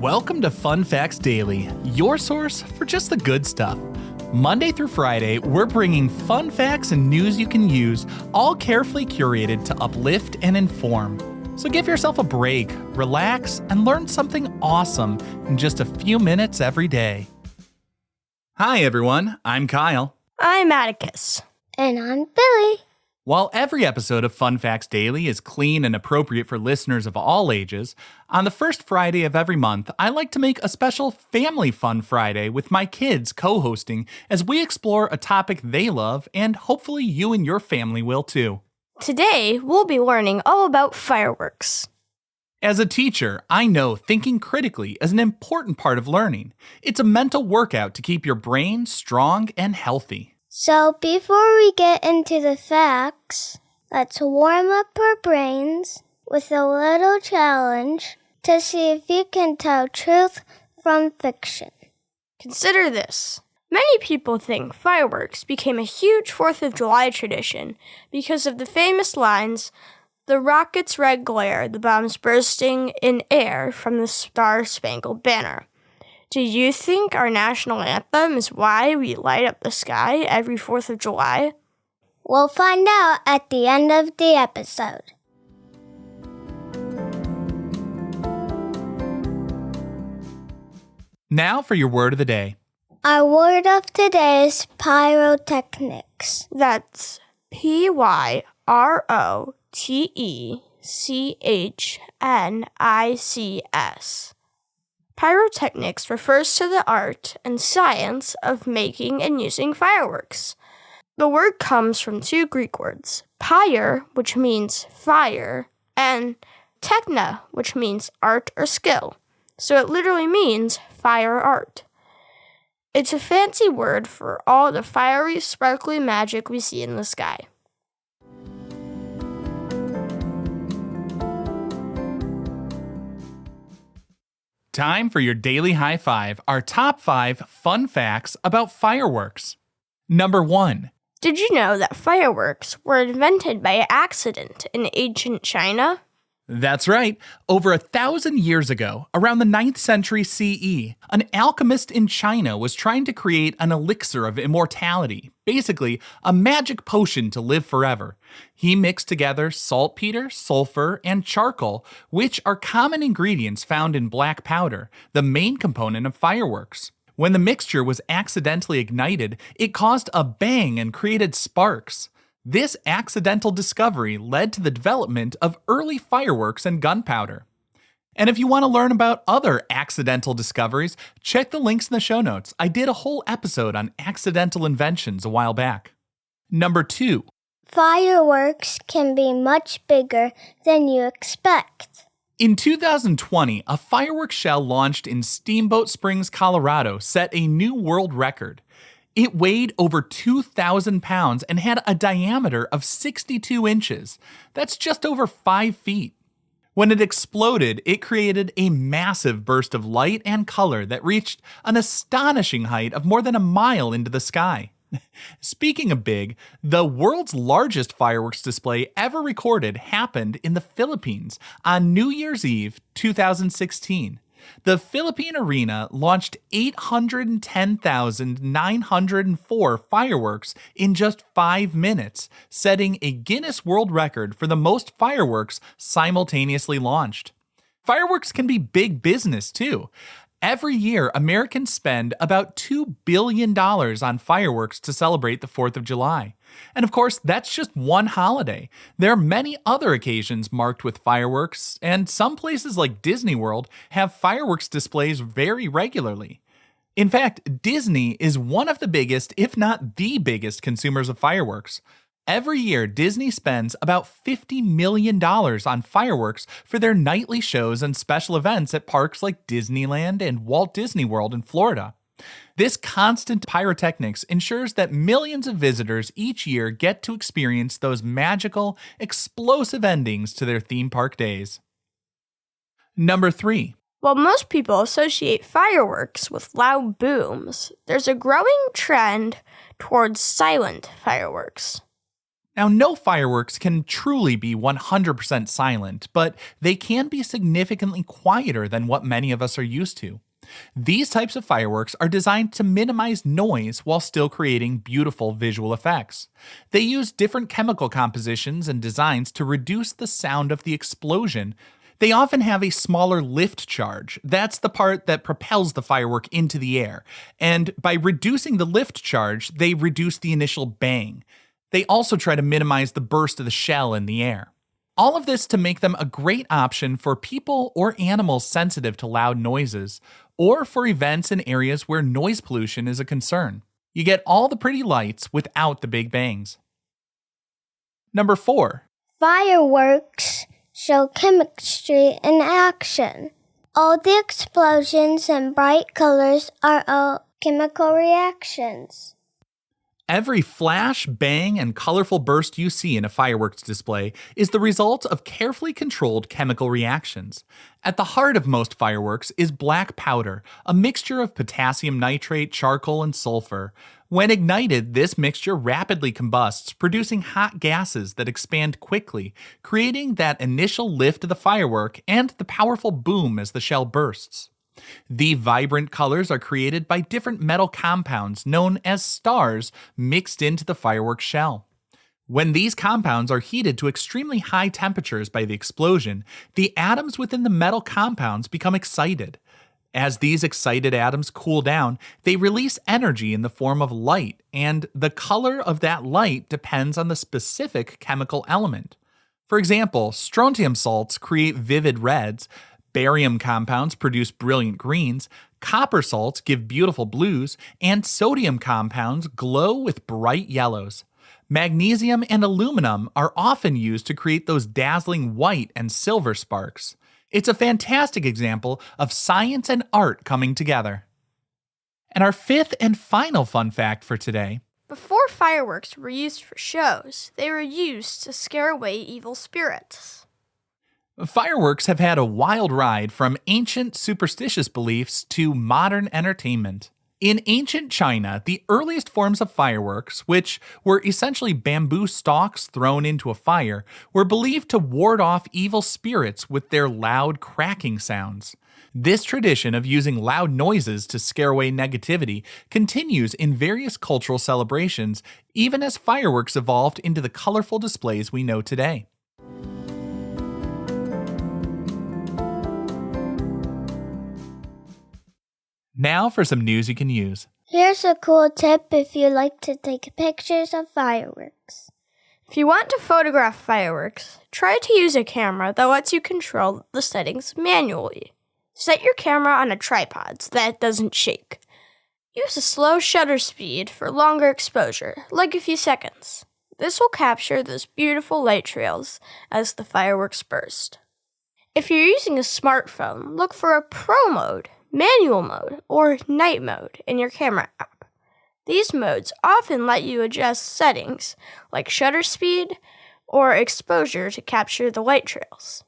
Welcome to Fun Facts Daily, your source for just the good stuff. Monday through Friday, we're bringing fun facts and news you can use, all carefully curated to uplift and inform. So give yourself a break, relax, and learn something awesome in just a few minutes every day. Hi everyone, I'm Kyle. I'm Atticus. And I'm Billy. While every episode of Fun Facts Daily is clean and appropriate for listeners of all ages, on the first Friday of every month, I like to make a special Family Fun Friday with my kids co-hosting as we explore a topic they love and hopefully you and your family will too. Today, we'll be learning all about fireworks. As a teacher, I know thinking critically is an important part of learning. It's a mental workout to keep your brain strong and healthy. So before we get into the facts, let's warm up our brains with a little challenge to see if you can tell truth from fiction. Consider this. Many people think fireworks became a huge 4th of July tradition because of the famous lines, "The rocket's red glare, the bombs bursting in air from the Star-Spangled Banner." Do you think our national anthem is why we light up the sky every 4th of July? We'll find out at the end of the episode. Now for your word of the day. Our word of today is pyrotechnics. That's Pyrotechnics. Pyrotechnics refers to the art and science of making and using fireworks. The word comes from two Greek words, pyre, which means fire, and techna, which means art or skill. So it literally means fire art. It's a fancy word for all the fiery, sparkly magic we see in the sky. Time for your daily high five, our top 5 fun facts about fireworks. Number 1. Did you know that fireworks were invented by accident in ancient China? That's right. Over 1,000 years ago, around the 9th century CE, an alchemist in China was trying to create an elixir of immortality, basically a magic potion to live forever. He mixed together saltpeter, sulfur, and charcoal, which are common ingredients found in black powder, the main component of fireworks. When the mixture was accidentally ignited, it caused a bang and created sparks. This accidental discovery led to the development of early fireworks and gunpowder. And if you want to learn about other accidental discoveries, check the links in the show notes. I did a whole episode on accidental inventions a while back. Number 2. Fireworks can be much bigger than you expect. In 2020, a fireworks shell launched in Steamboat Springs, Colorado, set a new world record. It weighed over 2,000 pounds and had a diameter of 62 inches. That's just over 5 feet. When it exploded, it created a massive burst of light and color that reached an astonishing height of more than a mile into the sky. Speaking of big, the world's largest fireworks display ever recorded happened in the Philippines on New Year's Eve 2016. The Philippine Arena launched 810,904 fireworks in just 5 minutes, setting a Guinness World Record for the most fireworks simultaneously launched. Fireworks can be big business, too. Every year, Americans spend about $2 billion on fireworks to celebrate the 4th of July. And of course, that's just one holiday. There are many other occasions marked with fireworks, and some places like Disney World have fireworks displays very regularly. In fact, Disney is one of the biggest, if not the biggest, consumers of fireworks. Every year, Disney spends about $50 million on fireworks for their nightly shows and special events at parks like Disneyland and Walt Disney World in Florida. This constant pyrotechnics ensures that millions of visitors each year get to experience those magical, explosive endings to their theme park days. Number 3. While most people associate fireworks with loud booms, there's a growing trend towards silent fireworks. Now, no fireworks can truly be 100% silent, but they can be significantly quieter than what many of us are used to. These types of fireworks are designed to minimize noise while still creating beautiful visual effects. They use different chemical compositions and designs to reduce the sound of the explosion. They often have a smaller lift charge. That's the part that propels the firework into the air. And by reducing the lift charge, they reduce the initial bang. They also try to minimize the burst of the shell in the air. All of this to make them a great option for people or animals sensitive to loud noises, or for events in areas where noise pollution is a concern. You get all the pretty lights without the big bangs. Number 4. Fireworks show chemistry in action. All the explosions and bright colors are all chemical reactions. Every flash, bang, and colorful burst you see in a fireworks display is the result of carefully controlled chemical reactions. At the heart of most fireworks is black powder, a mixture of potassium nitrate, charcoal, and sulfur. When ignited, this mixture rapidly combusts, producing hot gases that expand quickly, creating that initial lift of the firework and the powerful boom as the shell bursts. The vibrant colors are created by different metal compounds known as stars mixed into the firework shell. When these compounds are heated to extremely high temperatures by the explosion, the atoms within the metal compounds become excited. As these excited atoms cool down, they release energy in the form of light, and the color of that light depends on the specific chemical element. For example, strontium salts create vivid reds, barium compounds produce brilliant greens, copper salts give beautiful blues, and sodium compounds glow with bright yellows. Magnesium and aluminum are often used to create those dazzling white and silver sparks. It's a fantastic example of science and art coming together. And our 5th and final fun fact for today. Before fireworks were used for shows, they were used to scare away evil spirits. Fireworks have had a wild ride from ancient superstitious beliefs to modern entertainment. In ancient China, the earliest forms of fireworks, which were essentially bamboo stalks thrown into a fire, were believed to ward off evil spirits with their loud cracking sounds. This tradition of using loud noises to scare away negativity continues in various cultural celebrations, even as fireworks evolved into the colorful displays we know today. Now for some news you can use. Here's a cool tip if you like to take pictures of fireworks. If you want to photograph fireworks, try to use a camera that lets you control the settings manually. Set your camera on a tripod so that it doesn't shake. Use a slow shutter speed for longer exposure, like a few seconds. This will capture those beautiful light trails as the fireworks burst. If you're using a smartphone, look for a Pro mode, Manual mode, or Night mode in your camera app. These modes often let you adjust settings like shutter speed or exposure to capture the light trails.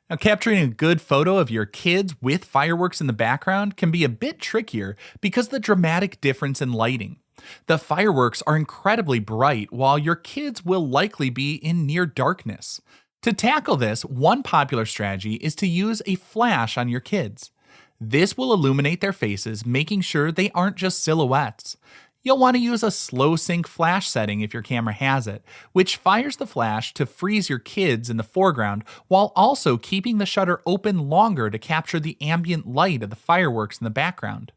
Now, capturing a good photo of your kids with fireworks in the background can be a bit trickier because of the dramatic difference in lighting. The fireworks are incredibly bright while your kids will likely be in near darkness. To tackle this, one popular strategy is to use a flash on your kids. This will illuminate their faces, making sure they aren't just silhouettes. You'll want to use a slow sync flash setting if your camera has it, which fires the flash to freeze your kids in the foreground while also keeping the shutter open longer to capture the ambient light of the fireworks in the background.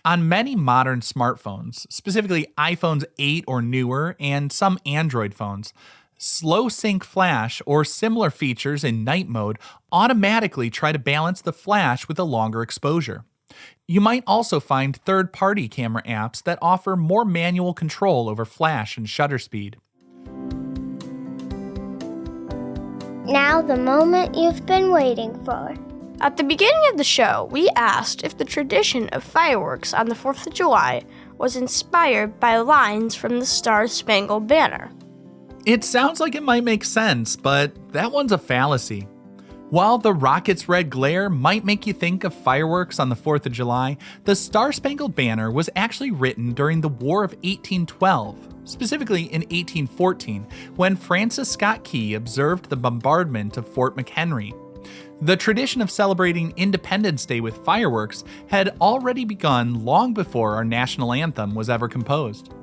On many modern smartphones, specifically iPhones 8 or newer and some Android phones, slow sync flash or similar features in night mode automatically try to balance the flash with a longer exposure. You might also find third-party camera apps that offer more manual control over flash and shutter speed. Now the moment you've been waiting for. At the beginning of the show, we asked if the tradition of fireworks on the 4th of July was inspired by lines from the Star-Spangled Banner. It sounds like it might make sense, but that one's a fallacy. While the rocket's red glare might make you think of fireworks on the 4th of July, the Star-Spangled Banner was actually written during the War of 1812, specifically in 1814, when Francis Scott Key observed the bombardment of Fort McHenry. The tradition of celebrating Independence Day with fireworks had already begun long before our national anthem was ever composed.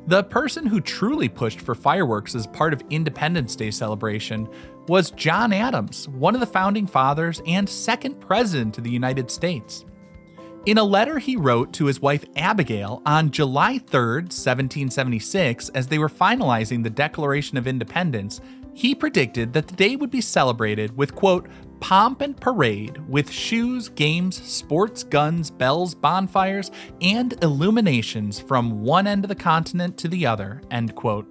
The person who truly pushed for fireworks as part of Independence Day celebration was John Adams, one of the founding fathers and second president of the United States. In a letter he wrote to his wife Abigail on July 3, 1776, as they were finalizing the Declaration of Independence, he predicted that the day would be celebrated with, quote, pomp and parade with shoes, games, sports, guns, bells, bonfires, and illuminations from one end of the continent to the other, end quote.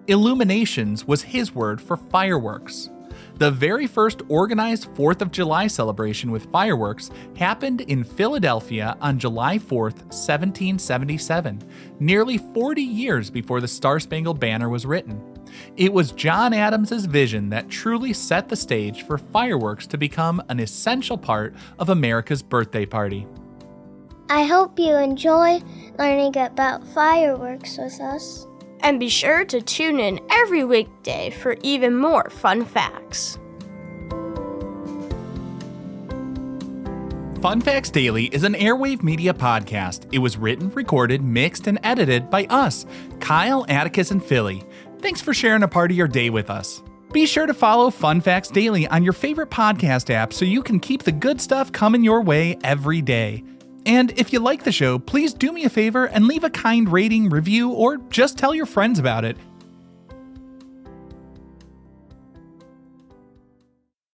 Illuminations was his word for fireworks. The very first organized 4th of July celebration with fireworks happened in Philadelphia on July 4th, 1777, nearly 40 years before the Star-Spangled Banner was written. It was John Adams' vision that truly set the stage for fireworks to become an essential part of America's birthday party. I hope you enjoy learning about fireworks with us. And be sure to tune in every weekday for even more fun facts. Fun Facts Daily is an Airwave Media podcast. It was written, recorded, mixed, and edited by us, Kyle, Atticus, and Philly. Thanks for sharing a part of your day with us. Be sure to follow Fun Facts Daily on your favorite podcast app so you can keep the good stuff coming your way every day. And if you like the show, please do me a favor and leave a kind rating, review, or just tell your friends about it.